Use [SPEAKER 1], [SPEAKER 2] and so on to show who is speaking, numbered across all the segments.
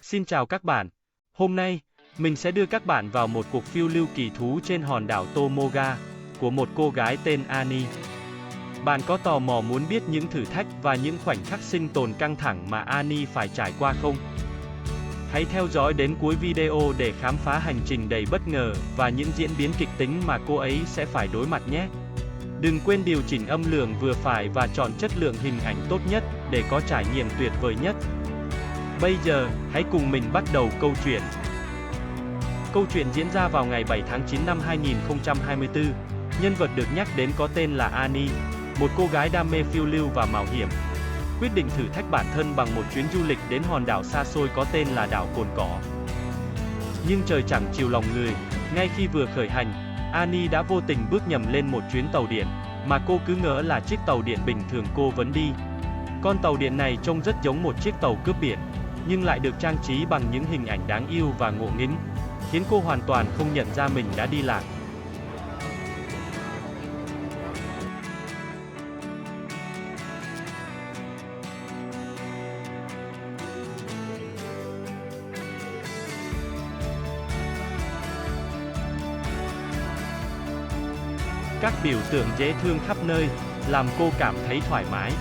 [SPEAKER 1] Xin chào các bạn. Hôm nay, mình sẽ đưa các bạn vào một cuộc phiêu lưu kỳ thú trên hòn đảo Tomoga của một cô gái tên Annie. Bạn có tò mò muốn biết những thử thách và những khoảnh khắc sinh tồn căng thẳng mà Annie phải trải qua không? Hãy theo dõi đến cuối video để khám phá hành trình đầy bất ngờ và những diễn biến kịch tính mà cô ấy sẽ phải đối mặt nhé. Đừng quên điều chỉnh âm lượng vừa phải và chọn chất lượng hình ảnh tốt nhất để có trải nghiệm tuyệt vời nhất. Bây giờ, hãy cùng mình bắt đầu câu chuyện. Câu chuyện diễn ra vào ngày 7 tháng 9 năm 2024. Nhân vật được nhắc đến có tên là Annie, một cô gái đam mê phiêu lưu và mạo hiểm. Quyết định thử thách bản thân bằng một chuyến du lịch đến hòn đảo xa xôi có tên là đảo Cồn Cỏ. Nhưng trời chẳng chiều lòng người, ngay khi vừa khởi hành, Annie đã vô tình bước nhầm lên một chuyến tàu điện, mà cô cứ ngỡ là chiếc tàu điện bình thường cô vẫn đi. Con tàu điện này trông rất giống một chiếc tàu cướp biển, nhưng lại được trang trí bằng những hình ảnh đáng yêu và ngộ nghĩnh, khiến cô hoàn toàn không nhận ra mình đã đi lạc. Các biểu tượng dễ thương khắp nơi, làm cô cảm thấy thoải mái.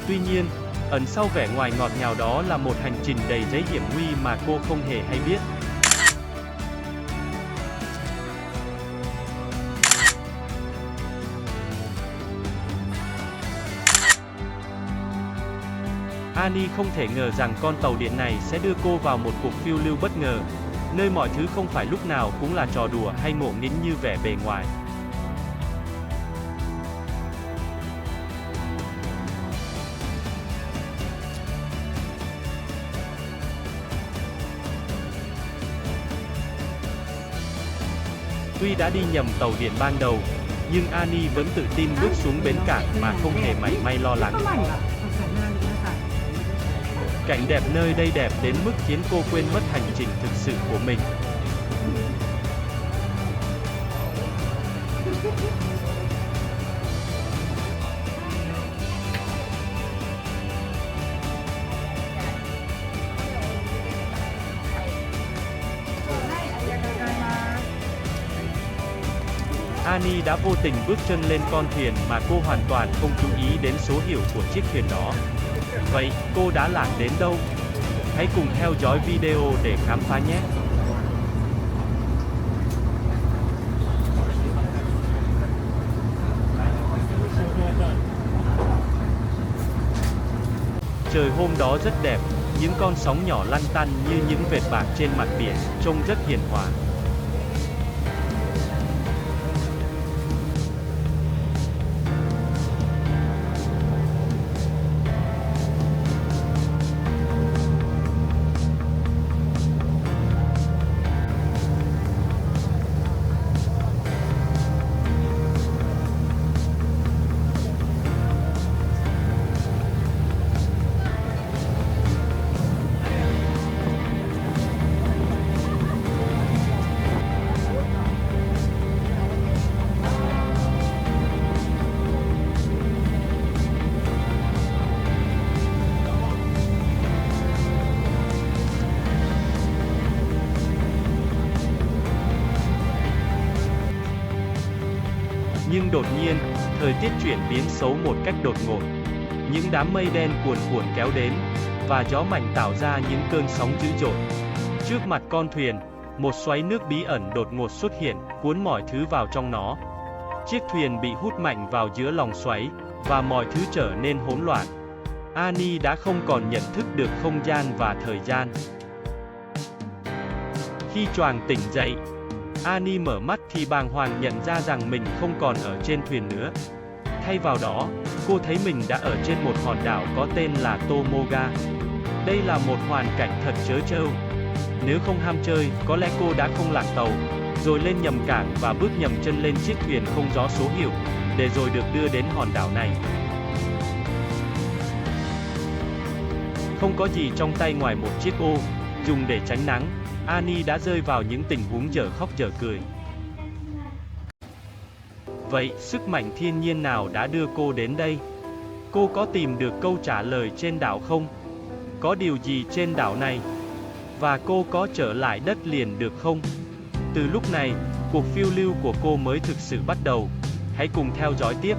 [SPEAKER 1] Tuy nhiên, ẩn sau vẻ ngoài ngọt ngào đó là một hành trình đầy giấy hiểm nguy mà cô không hề hay biết. Annie không thể ngờ rằng con tàu điện này sẽ đưa cô vào một cuộc phiêu lưu bất ngờ, nơi mọi thứ không phải lúc nào cũng là trò đùa hay ngộ nghĩnh như vẻ bề ngoài. Tuy đã đi nhầm tàu điện ban đầu, nhưng Annie vẫn tự tin bước xuống bến cảng mà không hề mảy may lo lắng. Cảnh đẹp nơi đây đẹp đến mức khiến cô quên mất hành trình thực sự của mình. Annie đã vô tình bước chân lên con thuyền mà cô hoàn toàn không chú ý đến số hiệu của chiếc thuyền đó. Vậy, cô đã lạc đến đâu? Hãy cùng theo dõi video để khám phá nhé! Trời hôm đó rất đẹp, những con sóng nhỏ lăn tăn như những vệt bạc trên mặt biển, trông rất hiền hòa. Nhưng đột nhiên, thời tiết chuyển biến xấu một cách đột ngột. Những đám mây đen cuồn cuộn kéo đến, và gió mạnh tạo ra những cơn sóng dữ dội. Trước mặt con thuyền, một xoáy nước bí ẩn đột ngột xuất hiện, cuốn mọi thứ vào trong nó. Chiếc thuyền bị hút mạnh vào giữa lòng xoáy, và mọi thứ trở nên hỗn loạn. Annie đã không còn nhận thức được không gian và thời gian. Khi choàng tỉnh dậy, Annie mở mắt thì bàng hoàng nhận ra rằng mình không còn ở trên thuyền nữa. Thay vào đó, cô thấy mình đã ở trên một hòn đảo có tên là Tomoga. Đây là một hoàn cảnh thật trớ trêu. Nếu không ham chơi, có lẽ cô đã không lạc tàu, rồi lên nhầm cảng và bước nhầm chân lên chiếc thuyền không rõ số hiệu, để rồi được đưa đến hòn đảo này. Không có gì trong tay ngoài một chiếc ô, dùng để tránh nắng. Annie đã rơi vào những tình huống dở khóc dở cười. Vậy, sức mạnh thiên nhiên nào đã đưa cô đến đây? Cô có tìm được câu trả lời trên đảo không? Có điều gì trên đảo này? Và cô có trở lại đất liền được không? Từ lúc này, cuộc phiêu lưu của cô mới thực sự bắt đầu. Hãy cùng theo dõi tiếp.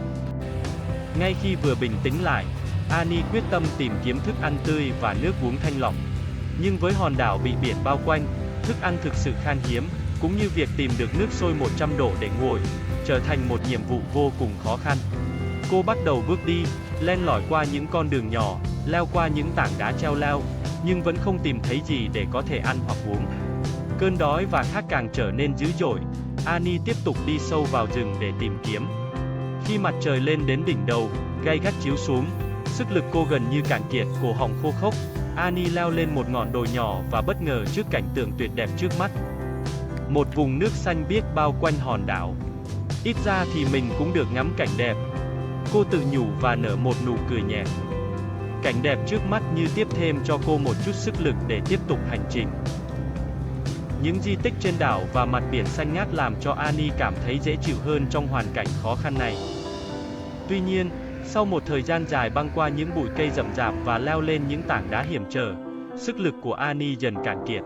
[SPEAKER 1] Ngay khi vừa bình tĩnh lại, Annie quyết tâm tìm kiếm thức ăn tươi và nước uống thanh lọc. Nhưng với hòn đảo bị biển bao quanh, thức ăn thực sự khan hiếm, cũng như việc tìm được nước sôi 100 độ để nguội, trở thành một nhiệm vụ vô cùng khó khăn. Cô bắt đầu bước đi, len lỏi qua những con đường nhỏ, leo qua những tảng đá treo leo, nhưng vẫn không tìm thấy gì để có thể ăn hoặc uống. Cơn đói và khát càng trở nên dữ dội, Annie tiếp tục đi sâu vào rừng để tìm kiếm. Khi mặt trời lên đến đỉnh đầu, gay gắt chiếu xuống, sức lực cô gần như cạn kiệt, cổ họng khô khốc, Annie leo lên một ngọn đồi nhỏ và bất ngờ trước cảnh tượng tuyệt đẹp trước mắt. Một vùng nước xanh biếc bao quanh hòn đảo. Ít ra thì mình cũng được ngắm cảnh đẹp. Cô tự nhủ và nở một nụ cười nhẹ. Cảnh đẹp trước mắt như tiếp thêm cho cô một chút sức lực để tiếp tục hành trình. Những di tích trên đảo và mặt biển xanh ngát làm cho Annie cảm thấy dễ chịu hơn trong hoàn cảnh khó khăn này. Tuy nhiên, sau một thời gian dài băng qua những bụi cây rậm rạp và leo lên những tảng đá hiểm trở, sức lực của Annie dần cạn kiệt.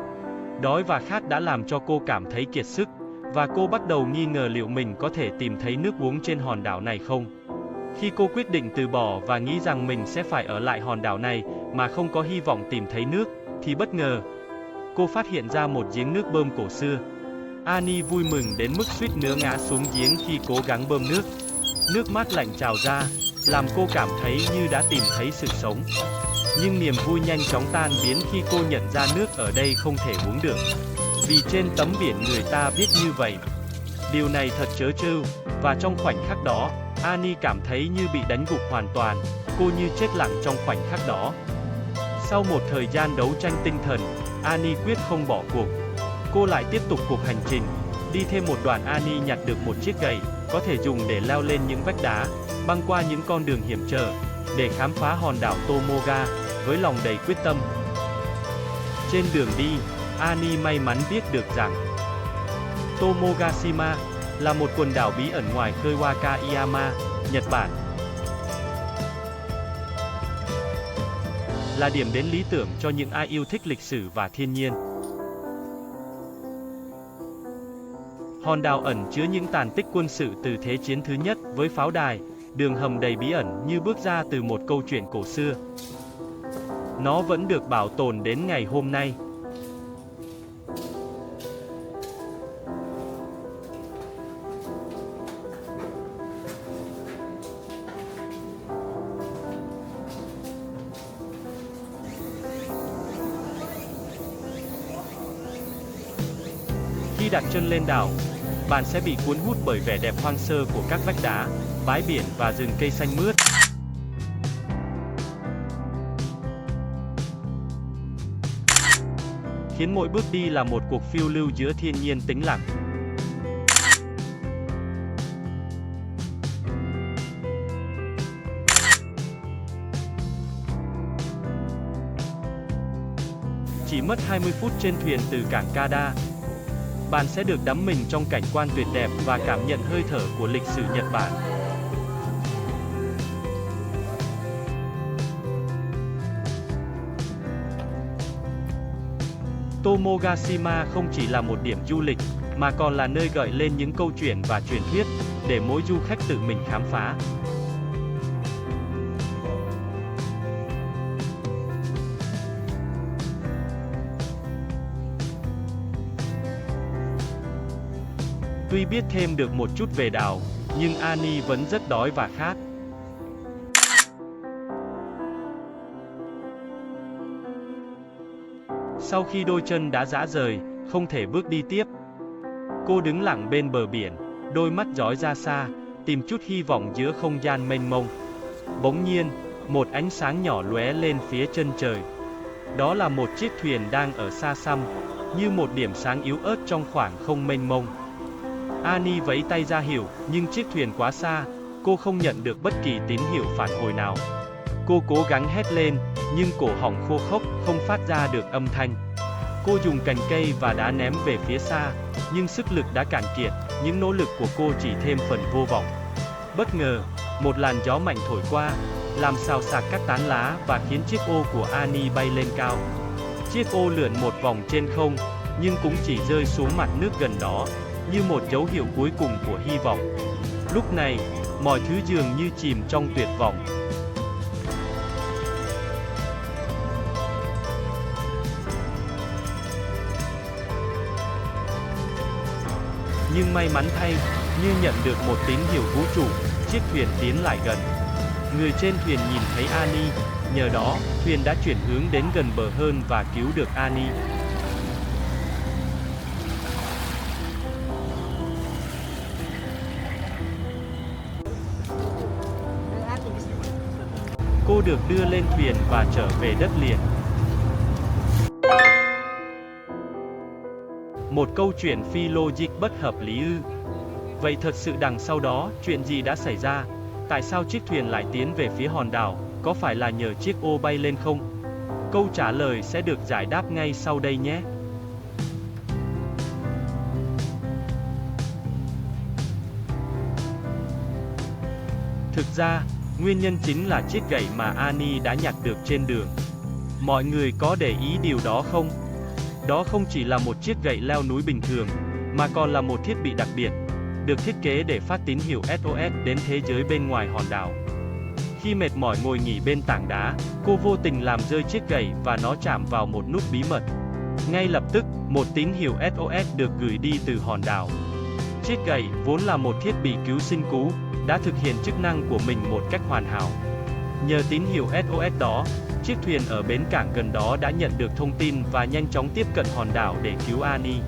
[SPEAKER 1] Đói và khát đã làm cho cô cảm thấy kiệt sức, và cô bắt đầu nghi ngờ liệu mình có thể tìm thấy nước uống trên hòn đảo này không. Khi cô quyết định từ bỏ và nghĩ rằng mình sẽ phải ở lại hòn đảo này mà không có hy vọng tìm thấy nước, thì bất ngờ, cô phát hiện ra một giếng nước bơm cổ xưa. Annie vui mừng đến mức suýt nữa ngã xuống giếng khi cố gắng bơm nước. Nước mát lạnh trào ra, làm cô cảm thấy như đã tìm thấy sự sống. Nhưng niềm vui nhanh chóng tan biến khi cô nhận ra nước ở đây không thể uống được. Vì trên tấm biển người ta viết như vậy. Điều này thật trớ trêu, và trong khoảnh khắc đó, Annie cảm thấy như bị đánh gục hoàn toàn, cô như chết lặng trong khoảnh khắc đó. Sau một thời gian đấu tranh tinh thần, Annie quyết không bỏ cuộc. Cô lại tiếp tục cuộc hành trình. Đi thêm một đoạn, Annie nhặt được một chiếc gậy, có thể dùng để leo lên những vách đá, băng qua những con đường hiểm trở, để khám phá hòn đảo Tomoga, với lòng đầy quyết tâm. Trên đường đi, Annie may mắn biết được rằng Tomogashima là một quần đảo bí ẩn ngoài khơi Wakayama, Nhật Bản. Là điểm đến lý tưởng cho những ai yêu thích lịch sử và thiên nhiên. Hòn đảo ẩn chứa những tàn tích quân sự từ Thế chiến thứ nhất với pháo đài, đường hầm đầy bí ẩn như bước ra từ một câu chuyện cổ xưa. Nó vẫn được bảo tồn đến ngày hôm nay. Khi đặt chân lên đảo, bạn sẽ bị cuốn hút bởi vẻ đẹp hoang sơ của các vách đá, bãi biển và rừng cây xanh mướt. Khiến mỗi bước đi là một cuộc phiêu lưu giữa thiên nhiên tĩnh lặng. Chỉ mất 20 phút trên thuyền từ cảng Kada, bạn sẽ được đắm mình trong cảnh quan tuyệt đẹp và cảm nhận hơi thở của lịch sử Nhật Bản. Tomogashima không chỉ là một điểm du lịch, mà còn là nơi gợi lên những câu chuyện và truyền thuyết, để mỗi du khách tự mình khám phá. Tuy biết thêm được một chút về đảo, nhưng Annie vẫn rất đói và khát. Sau khi đôi chân đã rã rời, không thể bước đi tiếp, cô đứng lặng bên bờ biển, đôi mắt dõi ra xa, tìm chút hy vọng giữa không gian mênh mông. Bỗng nhiên, một ánh sáng nhỏ lóe lên phía chân trời. Đó là một chiếc thuyền đang ở xa xăm, như một điểm sáng yếu ớt trong khoảng không mênh mông. Annie vẫy tay ra hiệu, nhưng chiếc thuyền quá xa, cô không nhận được bất kỳ tín hiệu phản hồi nào. Cô cố gắng hét lên, nhưng cổ họng khô khốc, không phát ra được âm thanh. Cô dùng cành cây và đá ném về phía xa, nhưng sức lực đã cạn kiệt, những nỗ lực của cô chỉ thêm phần vô vọng. Bất ngờ, một làn gió mạnh thổi qua, làm xào xạc các tán lá và khiến chiếc ô của Annie bay lên cao. Chiếc ô lượn một vòng trên không, nhưng cũng chỉ rơi xuống mặt nước gần đó, như một dấu hiệu cuối cùng của hy vọng. Lúc này, mọi thứ dường như chìm trong tuyệt vọng. Nhưng may mắn thay, như nhận được một tín hiệu vũ trụ, chiếc thuyền tiến lại gần. Người trên thuyền nhìn thấy Annie, nhờ đó, thuyền đã chuyển hướng đến gần bờ hơn và cứu được Annie. Cô được đưa lên thuyền và trở về đất liền. Một câu chuyện phi logic bất hợp lý ư? Vậy thật sự đằng sau đó, chuyện gì đã xảy ra? Tại sao chiếc thuyền lại tiến về phía hòn đảo? Có phải là nhờ chiếc ô bay lên không? Câu trả lời sẽ được giải đáp ngay sau đây nhé. Thực ra, nguyên nhân chính là chiếc gậy mà Annie đã nhặt được trên đường. Mọi người có để ý điều đó không? Đó không chỉ là một chiếc gậy leo núi bình thường, mà còn là một thiết bị đặc biệt, được thiết kế để phát tín hiệu SOS đến thế giới bên ngoài hòn đảo. Khi mệt mỏi ngồi nghỉ bên tảng đá, cô vô tình làm rơi chiếc gậy và nó chạm vào một nút bí mật. Ngay lập tức, một tín hiệu SOS được gửi đi từ hòn đảo. Chiếc gậy, vốn là một thiết bị cứu sinh cứu, đã thực hiện chức năng của mình một cách hoàn hảo. Nhờ tín hiệu SOS đó, chiếc thuyền ở bến cảng gần đó đã nhận được thông tin và nhanh chóng tiếp cận hòn đảo để cứu Annie.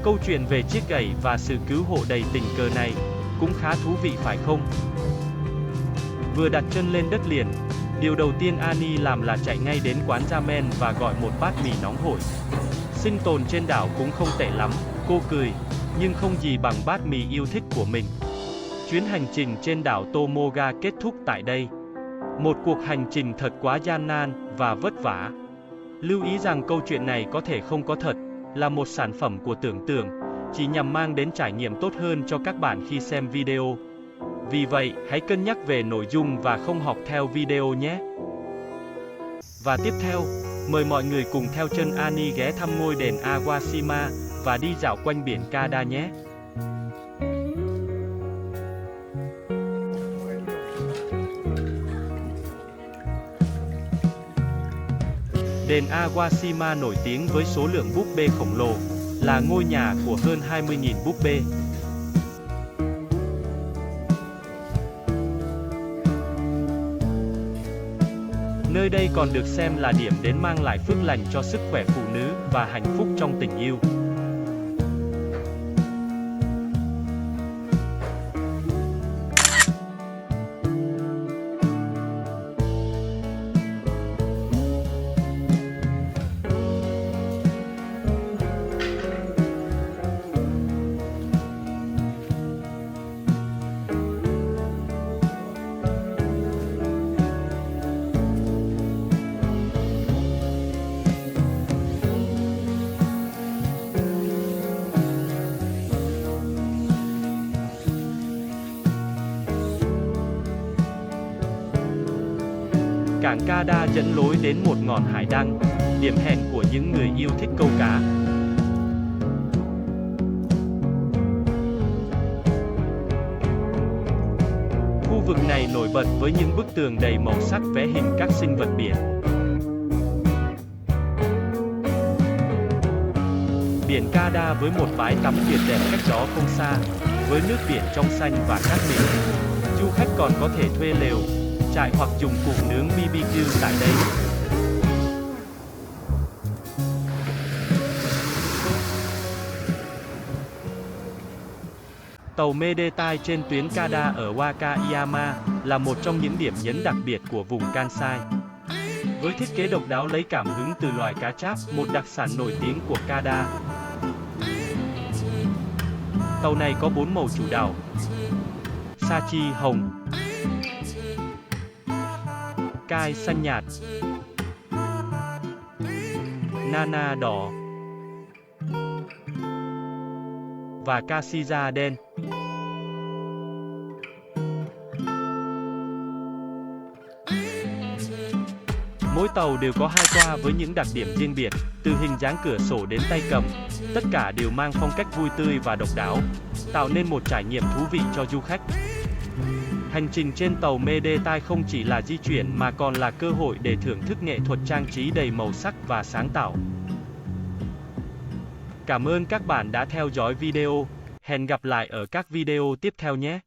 [SPEAKER 1] Câu chuyện về chiếc gậy và sự cứu hộ đầy tình cờ này cũng khá thú vị phải không? Vừa đặt chân lên đất liền, điều đầu tiên Annie làm là chạy ngay đến quán ramen và gọi một bát mì nóng hổi. Sinh tồn trên đảo cũng không tệ lắm, cô cười, nhưng không gì bằng bát mì yêu thích của mình. Chuyến hành trình trên đảo Tomoga kết thúc tại đây. Một cuộc hành trình thật quá gian nan và vất vả. Lưu ý rằng câu chuyện này có thể không có thật, là một sản phẩm của tưởng tượng, chỉ nhằm mang đến trải nghiệm tốt hơn cho các bạn khi xem video. Vì vậy, hãy cân nhắc về nội dung và không học theo video nhé. Và tiếp theo, mời mọi người cùng theo chân Annie ghé thăm ngôi đền Awashima và đi dạo quanh biển Kada nhé. Đền Awashima nổi tiếng với số lượng búp bê khổng lồ, là ngôi nhà của hơn 20.000 búp bê. Nơi đây còn được xem là điểm đến mang lại phước lành cho sức khỏe phụ nữ và hạnh phúc trong tình yêu. Cảng Kada dẫn lối đến một ngọn hải đăng, điểm hẹn của những người yêu thích câu cá. Khu vực này nổi bật với những bức tường đầy màu sắc vẽ hình các sinh vật biển. Biển Kada với một bãi tắm tuyệt đẹp cách đó không xa, với nước biển trong xanh và cát mịn. Du khách còn có thể thuê lều, trại hoặc dùng cụ nướng BBQ tại đây. Tàu Medetai trên tuyến Kada ở Wakayama là một trong những điểm nhấn đặc biệt của vùng Kansai. Với thiết kế độc đáo lấy cảm hứng từ loài cá tráp, một đặc sản nổi tiếng của Kada. Tàu này có 4 màu chủ đạo: Sachi hồng, Kai xanh nhạt, Nana đỏ và Kashiza đen. Mỗi tàu đều có 2 toa với những đặc điểm riêng biệt, từ hình dáng cửa sổ đến tay cầm, tất cả đều mang phong cách vui tươi và độc đáo, tạo nên một trải nghiệm thú vị cho du khách. Hành trình trên tàu Medellín không chỉ là di chuyển mà còn là cơ hội để thưởng thức nghệ thuật trang trí đầy màu sắc và sáng tạo. Cảm ơn các bạn đã theo dõi video. Hẹn gặp lại ở các video tiếp theo nhé.